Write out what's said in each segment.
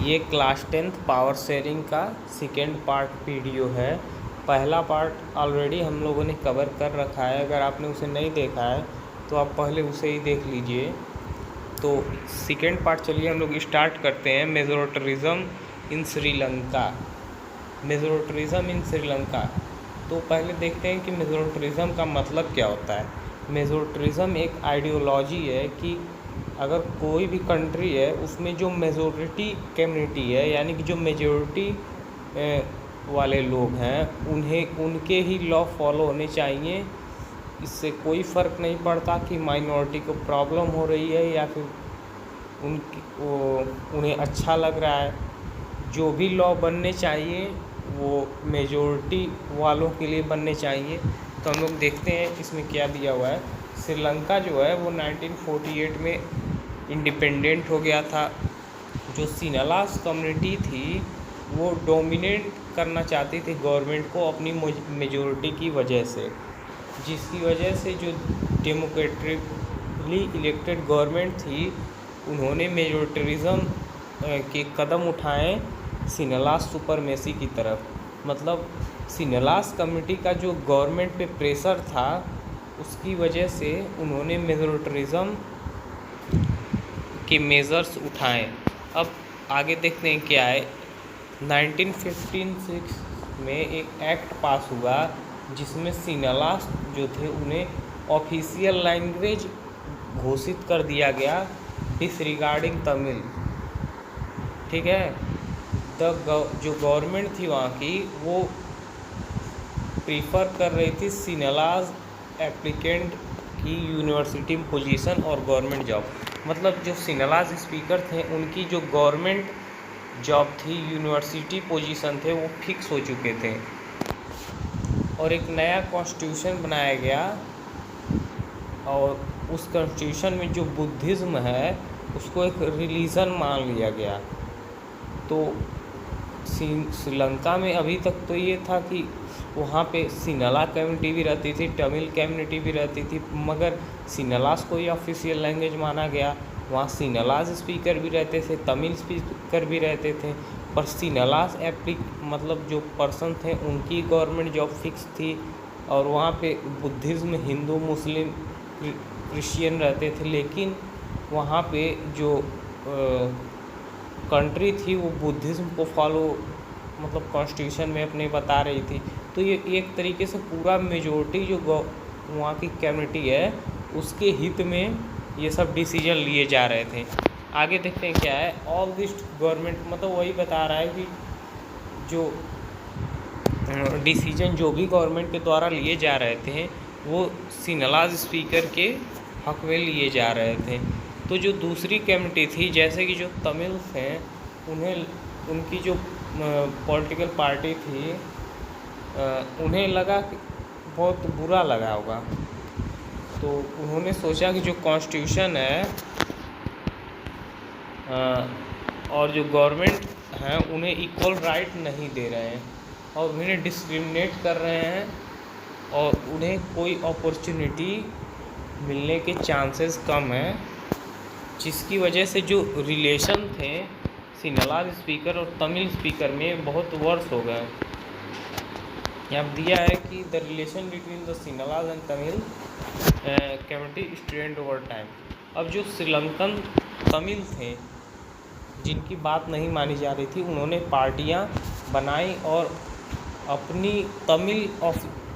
ये class 10th power sharing का second part video है। पहला पार्ट ऑलरेडी हम लोगों ने कवर कर रखा है। अगर आपने उसे नहीं देखा है तो आप पहले उसे ही देख लीजिए। तो सेकेंड पार्ट चलिए हम लोग स्टार्ट करते हैं। मेजोरिटरिज्म इन श्रीलंका। मेजोरिटरिज्म इन श्रीलंका। तो पहले देखते हैं कि मेजोरिटरिज्म का मतलब क्या होता है। मेजोरिटरिज्म एक आइडियोलॉजी है कि अगर कोई भी कंट्री है उसमें जो मेजोरिटी कम्युनिटी है, यानी कि जो मेजोरिटी वाले लोग हैं, उनके ही लॉ फॉलो होने चाहिए। इससे कोई फ़र्क नहीं पड़ता कि माइनॉरिटी को प्रॉब्लम हो रही है या फिर उन्हें अच्छा लग रहा है। जो भी लॉ बनने चाहिए वो मेजोरिटी वालों के लिए बनने चाहिए। तो हम लोग देखते हैं इसमें क्या दिया हुआ है। श्रीलंका जो है वो 1948 में इंडिपेंडेंट हो गया था। जो सिनलास कम्युनिटी थी वो डोमिनेट करना चाहती थी गवर्नमेंट को अपनी मेजोरिटी की वजह से, जिसकी वजह से जो डेमोक्रेटिकली इलेक्टेड गवर्नमेंट थी उन्होंने मेजोरिटरिज्म के कदम उठाए सिनलास सुपरमेसी की तरफ। मतलब सिनलास कम्युनिटी का जो गवर्नमेंट पे प्रेशर था उसकी वजह से उन्होंने मेजोरिटरिज्म के मेजर्स उठाए। अब आगे देखते हैं क्या है। 1956 में एक एक्ट पास हुआ जिसमें सिनलास जो थे उन्हें ऑफिशियल लैंग्वेज घोषित कर दिया गया डिसरिगार्डिंग तमिल। ठीक है। जो गवर्नमेंट थी वहाँ की वो प्रीफर कर रही थी सिनलास एप्लीकेंट की यूनिवर्सिटी पोजीशन और गवर्नमेंट जॉब। मतलब जो सिनलास स्पीकर थे उनकी जो गवर्नमेंट जॉब थी, यूनिवर्सिटी पोजीशन थे, वो फिक्स हो चुके थे। और एक नया कॉन्स्टिट्यूशन बनाया गया और उस कॉन्स्टिट्यूशन में जो बुद्धिज़्म है उसको एक रिलीजन मान लिया गया। तो श्रीलंका में अभी तक तो ये था कि वहाँ पे सिनला कम्युनिटी भी रहती थी, तमिल कम्युनिटी भी रहती थी, मगर सिनलास को ही ऑफिशियल लैंग्वेज माना गया। वहाँ सिनलास स्पीकर भी रहते थे, तमिल स्पीकर भी रहते थे, पर सिनलास मतलब जो पर्सन थे उनकी गवर्नमेंट जॉब फिक्स थी। और वहाँ पे बुद्धिज़्म, हिंदू, मुस्लिम, क्रिश्चियन रहते थे, लेकिन वहाँ पे जो कंट्री थी वो बुद्धिज़्म को फॉलो मतलब कॉन्स्टिट्यूशन में अपने बता रही थी। तो ये एक तरीके से पूरा मेजोरिटी जो वहाँ की कम्युनिटी है उसके हित में ये सब डिसीजन लिए जा रहे थे। आगे देखते हैं क्या है। ऑल दिस गवर्नमेंट मतलब वही बता रहा है कि जो डिसीजन जो भी गवर्नमेंट के द्वारा लिए जा रहे थे वो सिनलास स्पीकर के हक में लिए जा रहे थे। तो जो दूसरी कम्युनिटी थी, जैसे कि जो तमिल्स हैं, उनकी जो पॉलिटिकल पार्टी थी उन्हें लगा कि बहुत बुरा लगा होगा। तो उन्होंने सोचा कि जो कॉन्स्टिट्यूशन है और जो गवर्नमेंट हैं उन्हें इक्वल राइट नहीं दे रहे हैं और उन्हें डिस्क्रिमिनेट कर रहे हैं और उन्हें कोई अपॉर्चुनिटी मिलने के चांसेस कम हैं, जिसकी वजह से जो रिलेशन थे सिनलास स्पीकर और तमिल स्पीकर में बहुत वर्स हो गए। यहाँ दिया है कि the relation between the Sinhalese and Tamil community strained over time. अब जो श्रीलंकन तमिल थे जिनकी बात नहीं मानी जा रही थी, उन्होंने पार्टियाँ बनाई और अपनी तमिल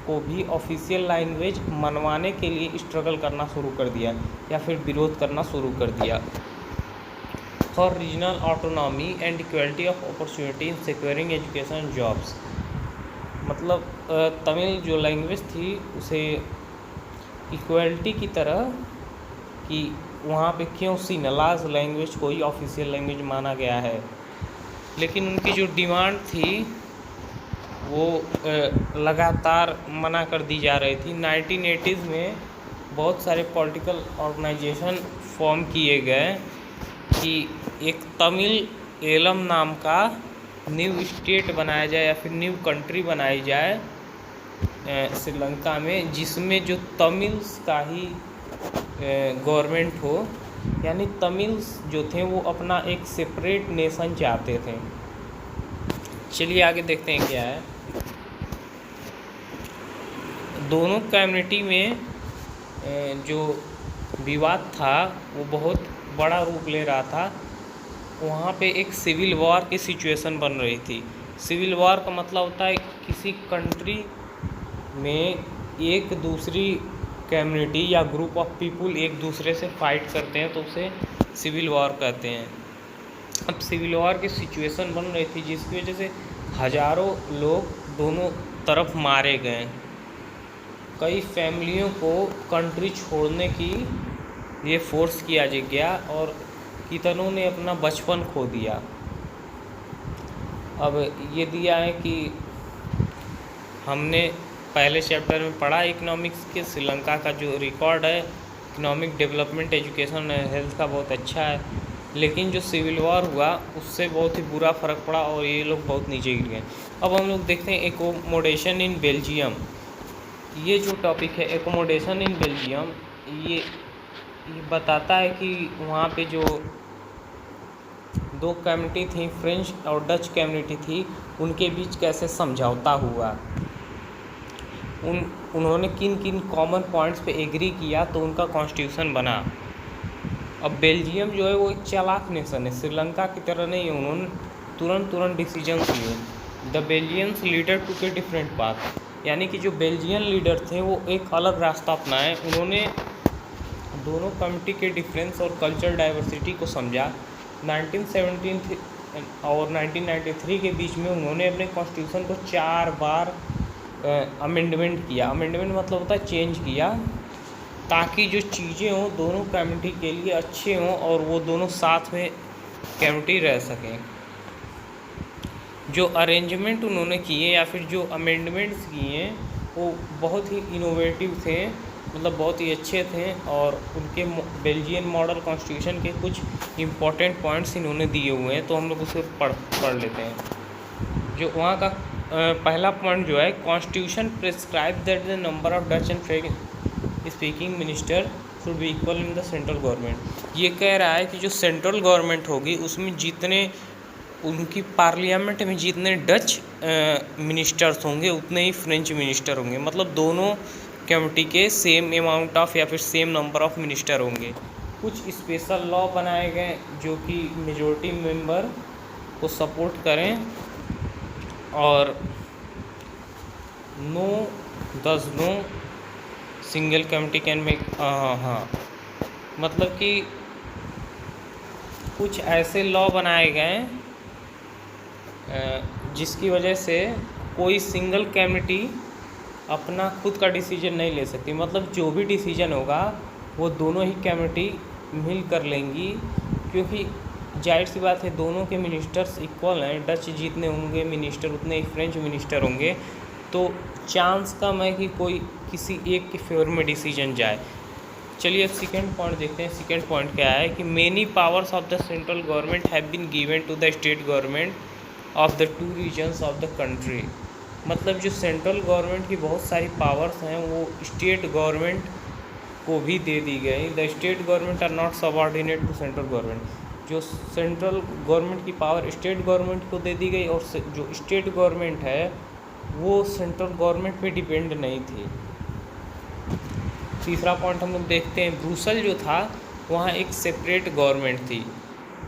को भी ऑफिशियल लैंग्वेज मनवाने के लिए स्ट्रगल करना शुरू कर दिया या फिर विरोध करना शुरू कर दिया। For regional autonomy and equality of opportunity in securing education jobs. मतलब तमिल जो लैंग्वेज थी उसे इक्वलिटी की तरह कि वहाँ पे क्यों सिनलास लैंग्वेज को ही ऑफिशियल लैंग्वेज माना गया है, लेकिन उनकी जो डिमांड थी वो लगातार मना कर दी जा रही थी। 1980s में बहुत सारे पॉलिटिकल ऑर्गेनाइजेशन फॉर्म किए गए कि एक तमिल एलम नाम का न्यू स्टेट बनाया जाए या फिर न्यू कंट्री बनाई जाए श्रीलंका में, जिसमें जो तमिल्स का ही गवर्नमेंट हो यानी तमिल्स जो थे वो अपना एक सेपरेट नेशन चाहते थे। चलिए आगे देखते हैं क्या है। दोनों कम्युनिटी में जो विवाद था वो बहुत बड़ा रूप ले रहा था। वहाँ पे एक सिविल वॉर की सिचुएशन बन रही थी। सिविल वॉर का मतलब होता है किसी कंट्री में एक दूसरी कम्युनिटी या ग्रुप ऑफ पीपुल एक दूसरे से फाइट करते हैं तो उसे सिविल वॉर कहते हैं। अब सिविल वॉर की सिचुएशन बन रही थी जिसकी वजह से हज़ारों लोग दोनों तरफ मारे गए। कई फैमिलियों को कंट्री छोड़ने की ये फोर्स किया गया और कितनों ने अपना बचपन खो दिया। अब ये दिया है कि हमने पहले चैप्टर में पढ़ा इकोनॉमिक्स के श्रीलंका का जो रिकॉर्ड है इकोनॉमिक डेवलपमेंट एजुकेशन हेल्थ का बहुत अच्छा है, लेकिन जो सिविल वॉर हुआ उससे बहुत ही बुरा फ़र्क पड़ा और ये लोग बहुत नीचे गिर गए। अब हम लोग देखते हैं एकोमोडेशन इन बेल्जियम। ये जो टॉपिक है एकोमोडेशन इन बेल्जियम ये बताता है कि वहाँ पे जो दो कम्युनिटी थी फ्रेंच और डच कम्युनिटी थी उनके बीच कैसे समझौता हुआ, उन्होंने किन किन कॉमन पॉइंट्स पे एग्री किया तो उनका कॉन्स्टिट्यूशन बना। अब बेल्जियम जो है वो एक चालाक नेशन है, श्रीलंका की तरह नहीं है। उन्होंने तुरंत डिसीजंस लिए। The Belgians leader took a different path, यानी कि जो बेल्जियन लीडर थे वो एक अलग रास्ता अपनाए। उन्होंने दोनों कम्युनिटी के डिफरेंस और कल्चर डाइवर्सिटी को समझा। 1917 और 1993 के बीच में उन्होंने अपने कॉन्स्टिट्यूशन को 4 बार अमेंडमेंट किया। अमेंडमेंट मतलब होता है चेंज किया, ताकि जो चीज़ें हों दोनों कम्युनिटी के लिए अच्छे हों और वो दोनों साथ में कम्युनिटी रह सकें। जो अरेंजमेंट उन्होंने किए या फिर जो अमेंडमेंट्स किए वो बहुत ही इनोवेटिव थे, मतलब बहुत ही अच्छे थे। और उनके बेल्जियन मॉडल कॉन्स्टिट्यूशन के कुछ इम्पॉर्टेंट पॉइंट्स इन्होंने दिए हुए हैं, तो हम लोग उसे पढ़ लेते हैं। जो वहाँ का पहला पॉइंट जो है constitution prescribe that the number of Dutch and French speaking minister should be equal in the central government. ये कह रहा है कि जो सेंट्रल गवर्नमेंट होगी उसमें जितने उनकी पार्लियामेंट में जितने डच मिनिस्टर्स होंगे उतने ही फ्रेंच मिनिस्टर होंगे, मतलब दोनों कम्युनिटी के सेम अमाउंट ऑफ या फिर सेम नंबर ऑफ मिनिस्टर होंगे। कुछ स्पेशल लॉ बनाए गए जो कि मेजॉरिटी मेंबर को सपोर्ट करें और no single community can make मतलब कि कुछ ऐसे लॉ बनाए गए जिसकी वजह से कोई सिंगल कम्युनिटी अपना खुद का डिसीजन नहीं ले सकती। मतलब जो भी डिसीजन होगा वो दोनों ही कम्युनिटी मिल कर लेंगी, क्योंकि जाहिर सी बात है दोनों के मिनिस्टर्स इक्वल हैं। डच जितने होंगे मिनिस्टर उतने ही फ्रेंच मिनिस्टर होंगे, तो चांस कम है कि कोई किसी एक के फेवर में डिसीजन जाए। चलिए अब सेकेंड पॉइंट देखते हैं। सेकेंड पॉइंट क्या है कि many powers of the central government have been given to the state government of the 2 regions of the country. मतलब जो सेंट्रल गवर्नमेंट की बहुत सारी पावर्स हैं वो स्टेट गवर्नमेंट को भी दे दी गई। The state government are not subordinate to central government. जो सेंट्रल गवर्नमेंट की पावर स्टेट गवर्नमेंट को दे दी गई और जो स्टेट गवर्नमेंट है वो सेंट्रल गवर्नमेंट पे डिपेंड नहीं थी। तीसरा पॉइंट हम लोग देखते हैं, ब्रुसेल जो था वहाँ एक सेपरेट गवर्नमेंट थी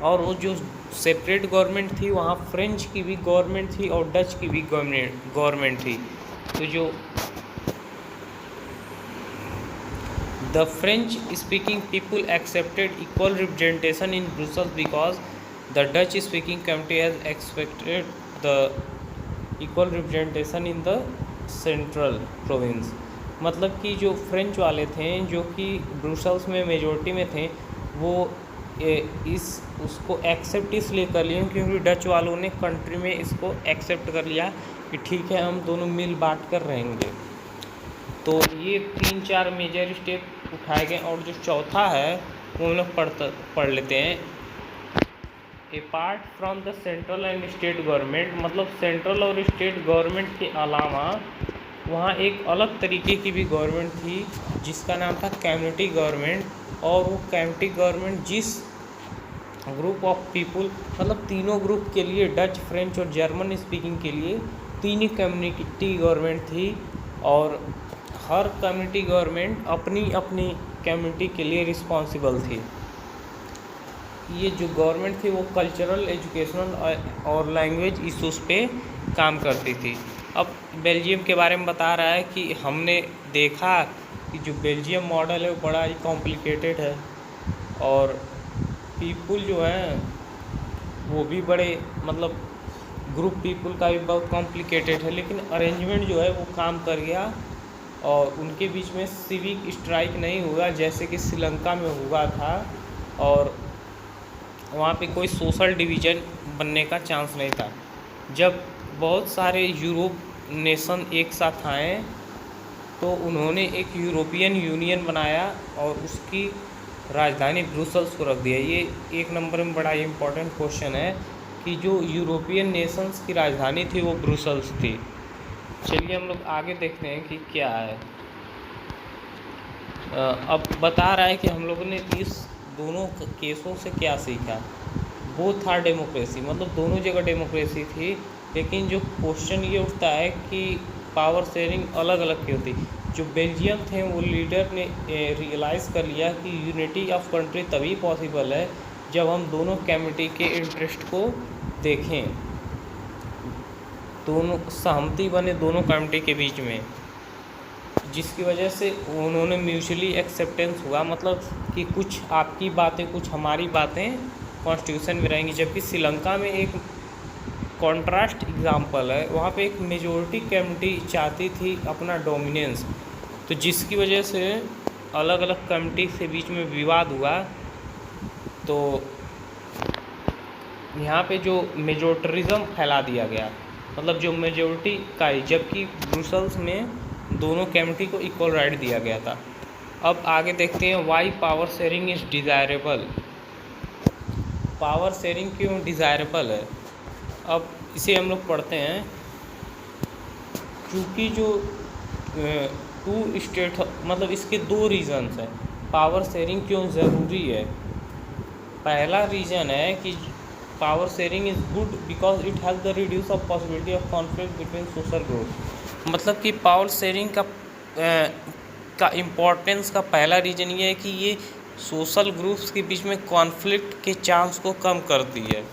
और वो जो सेपरेट गवर्नमेंट थी वहाँ फ्रेंच की भी गवर्नमेंट थी और डच की भी गवर्नमेंट थी। तो जो The French speaking people accepted equal representation in Brussels because the Dutch speaking community has accepted the equal representation in the central province। मतलब कि जो फ्रेंच वाले थे जो कि ब्रुसेल्स में मेजॉरिटी में थे वो उसको एक्सेप्ट इसलिए कर लिए क्योंकि डच वालों ने कंट्री में इसको एक्सेप्ट कर लिया कि ठीक है हम दोनों मिल बांट कर रहेंगे। तो ये 3-4 मेजर स्टेप उठाए गए और जो चौथा है वो हम लोग पढ़ लेते हैं। Apart from the central and state government, मतलब सेंट्रल और स्टेट गवर्नमेंट के अलावा वहाँ एक अलग तरीके की भी गवर्नमेंट थी जिसका नाम था कम्युनिटी गवर्नमेंट। और वो काउंटी गवर्नमेंट जिस ग्रुप ऑफ पीपुल, मतलब तीनों ग्रुप के लिए, डच, फ्रेंच और जर्मन स्पीकिंग के लिए तीन ही कम्युनिटी गवर्नमेंट थी, और हर कम्युनिटी गवर्नमेंट अपनी अपनी कम्युनिटी के लिए रिस्पॉन्सिबल थी। ये जो गवर्नमेंट थी वो कल्चरल, एजुकेशनल और लैंग्वेज इशूज़ पे काम करती थी। अब बेल्जियम के बारे में बता रहा है कि हमने देखा कि जो बेल्जियम मॉडल है वो बड़ा ही कॉम्प्लिकेटेड है, और पीपुल जो है वो भी बड़े, मतलब ग्रुप पीपुल का भी बहुत कॉम्प्लिकेटेड है, लेकिन अरेंजमेंट जो है वो काम कर गया, और उनके बीच में सिविक स्ट्राइक नहीं हुआ जैसे कि श्रीलंका में हुआ था, और वहाँ पे कोई सोशल डिवीज़न बनने का चांस नहीं था। जब बहुत सारे यूरोप नेशन एक साथ आए तो उन्होंने एक यूरोपियन यूनियन बनाया और उसकी राजधानी ब्रुसेल्स को रख दिया। ये एक नंबर में बड़ा इम्पोर्टेंट क्वेश्चन है कि जो यूरोपियन नेशंस की राजधानी थी वो ब्रुसेल्स थी। चलिए हम लोग आगे देखते हैं कि क्या है। अब बता रहा है कि हम लोगों ने इस दोनों केसों से क्या सीखा। बोथ आर डेमोक्रेसी, मतलब दोनों जगह डेमोक्रेसी थी, लेकिन जो क्वेश्चन ये उठता है कि पावर शेयरिंग अलग अलग क्यों थी। जो बेल्जियम थे वो लीडर ने रियलाइज़ कर लिया कि यूनिटी ऑफ कंट्री तभी पॉसिबल है जब हम दोनों कम्युनिटी के इंटरेस्ट को देखें, दोनों सहमति बने दोनों कम्युनिटी के बीच में, जिसकी वजह से उन्होंने म्यूचुअली एक्सेप्टेंस हुआ, मतलब कि कुछ आपकी बातें कुछ हमारी बातें कॉन्स्टिट्यूशन में रहेंगी। जबकि श्रीलंका में एक कॉन्ट्रास्ट एग्जांपल है, वहाँ पे एक मेजॉरिटी कम्युनिटी चाहती थी अपना डोमिनेंस, तो जिसकी वजह से अलग अलग कम्युनिटी के बीच में विवाद हुआ। तो यहाँ पे जो मेजोरिटरिज्म फैला दिया गया, मतलब जो मेजॉरिटी का ही, जबकि ब्रुसेल्स में दोनों कम्युनिटी को इक्वल राइट दिया गया था। अब आगे देखते हैं why power sharing is desirable. Power sharing क्यों डिज़ायरेबल है, अब इसे हम लोग पढ़ते हैं। क्योंकि जो टू स्टेट, मतलब इसके दो रीज़न्स हैं पावर शेयरिंग क्यों ज़रूरी है। पहला रीज़न है कि power sharing is good because it has the reduce of possibility of conflict between social group. मतलब कि पावर शेयरिंग का इम्पोर्टेंस का पहला रीज़न ये है कि ये सोशल ग्रुप्स के बीच में कॉन्फ्लिक्ट के चांस को कम करती है।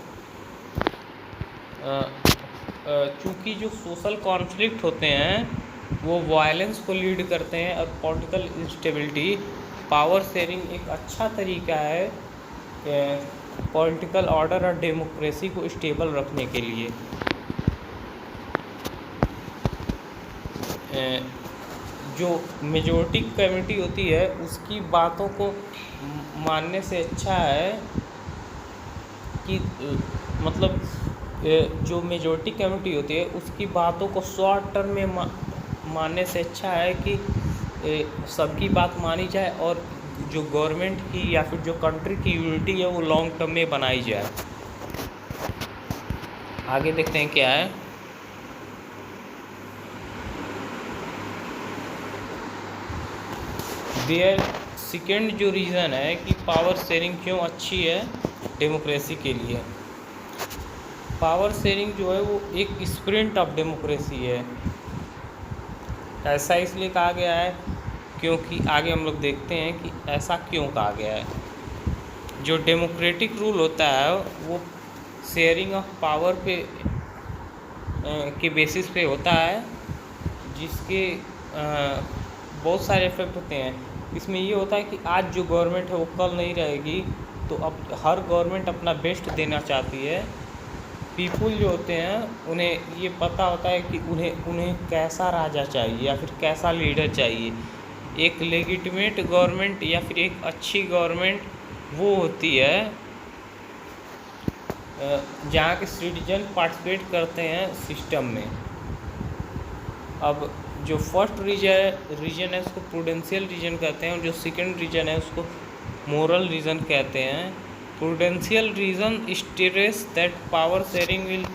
चूँकि जो सोशल कॉन्फ्लिक्ट होते हैं वो वायलेंस को लीड करते हैं और पॉलिटिकल इंस्टेबिलिटी। पावर शेयरिंग एक अच्छा तरीका है पॉलिटिकल ऑर्डर और डेमोक्रेसी को स्टेबल रखने के लिए। जो मेजॉरिटी कम्युनिटी होती है उसकी बातों को मानने से अच्छा है कि मतलब जो मेजॉरिटी कम्युनिटी होती है उसकी बातों को शॉर्ट टर्म में मानने से अच्छा है कि सबकी बात मानी जाए और जो गवर्नमेंट की या फिर जो कंट्री की यूनिटी है वो लॉन्ग टर्म में बनाई जाए। आगे देखते हैं क्या है। देयर सेकेंड जो रीज़न है कि पावर शेयरिंग क्यों अच्छी है डेमोक्रेसी के लिए। पावर शेयरिंग जो है वो एक स्प्रिंट ऑफ डेमोक्रेसी है। ऐसा इसलिए कहा गया है क्योंकि आगे हम लोग देखते हैं कि ऐसा क्यों कहा गया है। जो डेमोक्रेटिक रूल होता है वो शेयरिंग ऑफ पावर पे के बेसिस पे होता है, जिसके बहुत सारे इफ़ेक्ट होते हैं। इसमें ये होता है कि आज जो गवर्नमेंट है वो कल नहीं रहेगी, तो अब हर गवर्नमेंट अपना बेस्ट देना चाहती है। पीपुल जो होते हैं उन्हें ये पता होता है कि उन्हें कैसा राजा चाहिए या फिर कैसा लीडर चाहिए। एक लेजिटिमेट गवर्नमेंट या फिर एक अच्छी गवर्नमेंट वो होती है जहाँ के सिटीजन पार्टिसिपेट करते हैं सिस्टम में। अब जो फर्स्ट रीजन है उसको प्रूडेंशियल रीजन कहते हैं और जो सेकंड रीजन है उसको मोरल रीजन कहते हैं। Prudential reason states that power sharing will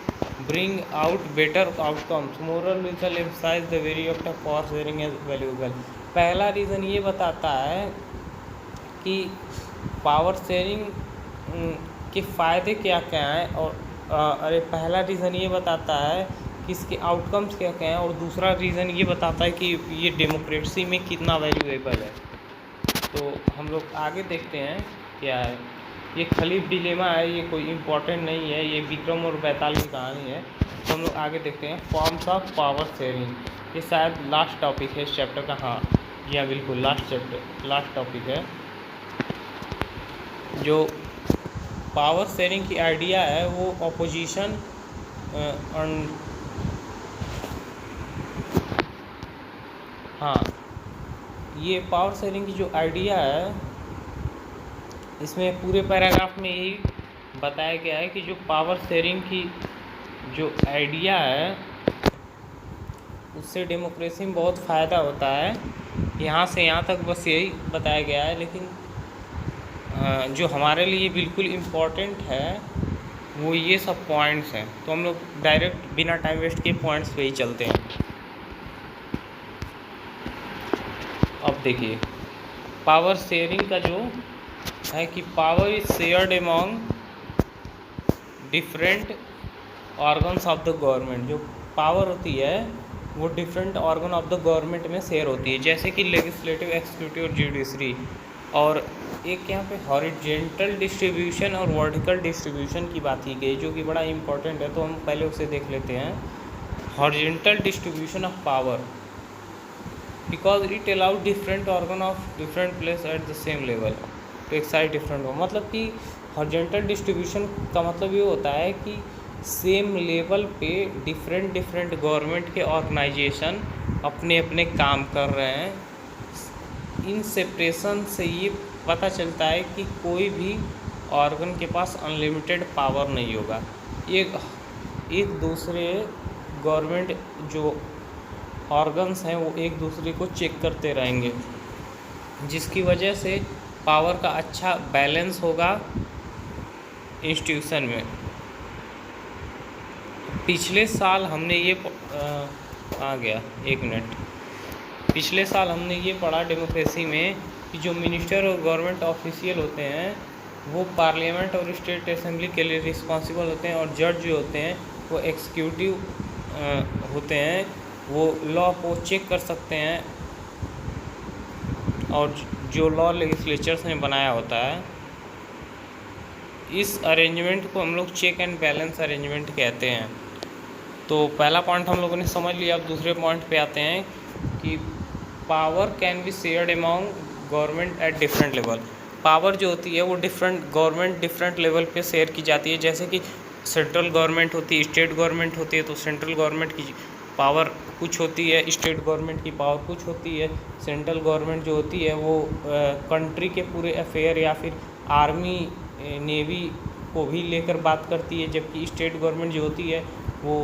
bring out better outcomes. Moral reason emphasise the value of power sharing as valuable. पहला रीज़न ये बताता है कि पावर शेयरिंग के फ़ायदे क्या क्या हैं, और पहला रीज़न ये बताता है कि इसके आउटकम्स क्या क्या हैं, और दूसरा रीज़न ये बताता है कि ये डेमोक्रेसी में कितना वैल्यूएबल है। तो हम लोग आगे देखते हैं क्या है। ये खलीफ डिलेमा है, ये कोई इम्पोर्टेंट नहीं है, ये विक्रम और बैताल की कहानी है। तो हम लोग आगे देखते हैं फॉर्म्स ऑफ पावर शेयरिंग। ये शायद लास्ट टॉपिक है इस चैप्टर का। हाँ जी हाँ, बिल्कुल लास्ट टॉपिक है। जो पावर शेयरिंग की आइडिया है वो ऑपोजिशन हाँ, ये पावर शेयरिंग की जो आइडिया है, इसमें पूरे पैराग्राफ में यही बताया गया है कि जो पावर शेयरिंग की जो आइडिया है उससे डेमोक्रेसी में बहुत फ़ायदा होता है। यहाँ से यहाँ तक बस यही बताया गया है, लेकिन जो हमारे लिए बिल्कुल इम्पोर्टेंट है वो ये सब पॉइंट्स हैं। तो हम लोग डायरेक्ट बिना टाइम वेस्ट के पॉइंट्स पे ही चलते हैं। अब देखिए पावर शेयरिंग का जो है कि power is shared among different organs of the government. जो पावर होती है वो different organ of the government में शेयर होती है, जैसे कि लेजिस्लेटिव, एक्सिक्यूटिव और जुडिशरी। और एक यहाँ पे हॉरिजेंटल डिस्ट्रीब्यूशन और वर्टिकल डिस्ट्रीब्यूशन की बात की गई, जो कि बड़ा इंपॉर्टेंट है। तो हम पहले उसे देख लेते हैं। Horizontal distribution of power because it allow different organ of different place at the same level to excite different हो। मतलब कि हॉरिजेंटल डिस्ट्रीब्यूशन का मतलब ये होता है कि सेम लेवल पे डिफरेंट गवर्नमेंट के ऑर्गेनाइजेशन अपने अपने काम कर रहे हैं। इन सेपरेशन से ये पता चलता है कि कोई भी ऑर्गन के पास अनलिमिटेड पावर नहीं होगा। एक दूसरे गवर्नमेंट जो ऑर्गन्स हैं वो एक दूसरे को चेक करते रहेंगे, जिसकी वजह से पावर का अच्छा बैलेंस होगा इंस्टीट्यूशन में। पिछले साल हमने ये पिछले साल हमने ये पढ़ा डेमोक्रेसी में कि जो मिनिस्टर और गवर्नमेंट ऑफिशियल होते हैं वो पार्लियामेंट और स्टेट असेंबली के लिए रिस्पॉन्सिबल होते हैं, और जज जो होते हैं वो एग्जीक्यूटिव होते हैं, वो लॉ को चेक कर सकते हैं, और जो लॉ लेजिस्लेचर्स ने बनाया होता है। इस अरेंजमेंट को हम लोग चेक एंड बैलेंस अरेंजमेंट कहते हैं। तो पहला पॉइंट हम लोगों ने समझ लिया। अब दूसरे पॉइंट पे आते हैं कि power can be shared among government at different level. Power जो होती है वो डिफरेंट लेवल पे शेयर की जाती है। जैसे कि सेंट्रल गवर्नमेंट होती है, स्टेट गवर्नमेंट होती है। तो सेंट्रल गवर्नमेंट की पावर कुछ होती है, स्टेट गवर्नमेंट की पावर कुछ होती है। सेंट्रल गवर्नमेंट जो होती है वो कंट्री के पूरे अफेयर या फिर आर्मी नेवी को भी लेकर बात करती है, जबकि स्टेट गवर्नमेंट जो होती है वो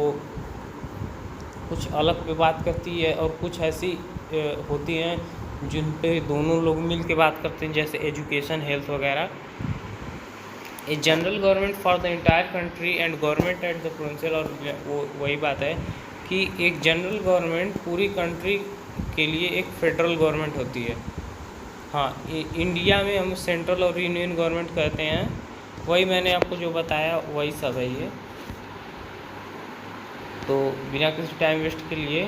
कुछ अलग पे बात करती है, और कुछ ऐसी होती हैं जिन पे दोनों लोग मिल के बात करते हैं, जैसे एजुकेशन, हेल्थ वगैरह। A general government for the entire country and government at the provincial. और वो वही बात है कि एक जनरल गवर्नमेंट पूरी कंट्री के लिए एक फेडरल गवर्नमेंट होती है। हाँ, इंडिया में हम सेंट्रल और यूनियन गवर्नमेंट कहते हैं। वही मैंने आपको जो बताया वही सब है ये। तो बिना किसी टाइम वेस्ट के लिए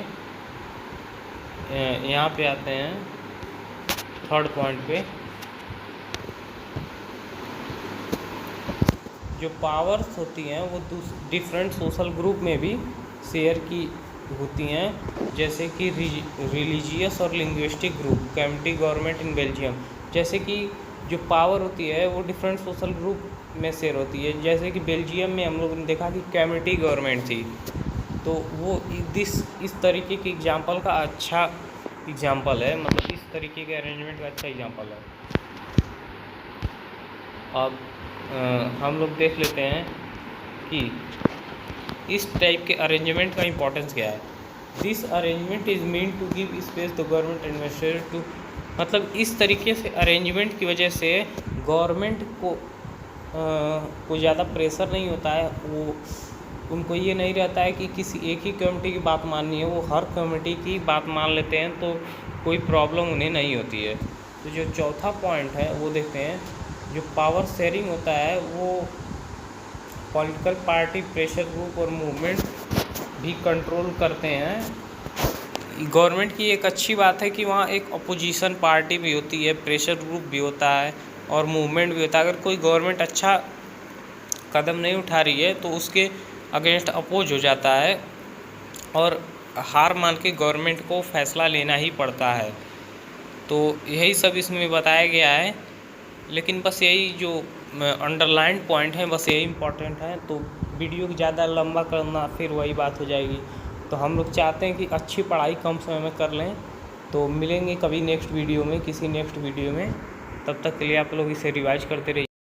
यहाँ पे आते हैं थर्ड पॉइंट पे। जो पावर्स होती हैं वो डिफरेंट सोशल ग्रुप में भी शेयर की होती हैं, जैसे कि रिलीजियस और linguistic group. Community government in Belgium. जैसे कि जो पावर होती है वो डिफरेंट सोशल ग्रुप में शेयर होती है। जैसे कि बेल्जियम में हम लोगों ने देखा कि कम्युनिटी गवर्नमेंट थी, तो वो इस तरीके की एग्जांपल का अच्छा एग्जांपल है। मतलब इस तरीके के अरेंजमेंट का अच्छा एग्जांपल है। अब हम लोग देख लेते हैं कि इस टाइप के अरेंजमेंट का इम्पोर्टेंस क्या है। This arrangement is mean to give space the government administrator to. मतलब इस तरीके से अरेंजमेंट की वजह से गवर्नमेंट को ज़्यादा प्रेशर नहीं होता है। वो उनको ये नहीं रहता है कि किसी एक ही कम्युनिटी की बात माननी है, वो हर कम्युनिटी की बात मान लेते हैं, तो कोई प्रॉब्लम उन्हें नहीं होती है। तो जो चौथा पॉइंट है वो देखते हैं, जो पावर शेयरिंग होता है वो पॉलिटिकल पार्टी प्रेशर ग्रुप और मूवमेंट भी कंट्रोल करते हैं। गवर्नमेंट की एक अच्छी बात है कि वहाँ एक अपोजिशन पार्टी भी होती है, प्रेशर ग्रुप भी होता है और मूवमेंट भी होता है। अगर कोई गवर्नमेंट अच्छा कदम नहीं उठा रही है तो उसके अगेंस्ट अपोज हो जाता है और हार मान के गवर्नमेंट को फैसला लेना ही पड़ता है। तो यही सब इसमें बताया गया है, लेकिन बस यही जो अंडरलाइन पॉइंट है बस यही इम्पोर्टेंट है। तो वीडियो को ज़्यादा लंबा करना फिर वही बात हो जाएगी। तो हम लोग चाहते हैं कि अच्छी पढ़ाई कम समय में कर लें। तो मिलेंगे कभी नेक्स्ट वीडियो में, किसी नेक्स्ट वीडियो में। तब तक के लिए आप लोग इसे रिवाइज करते रहिए।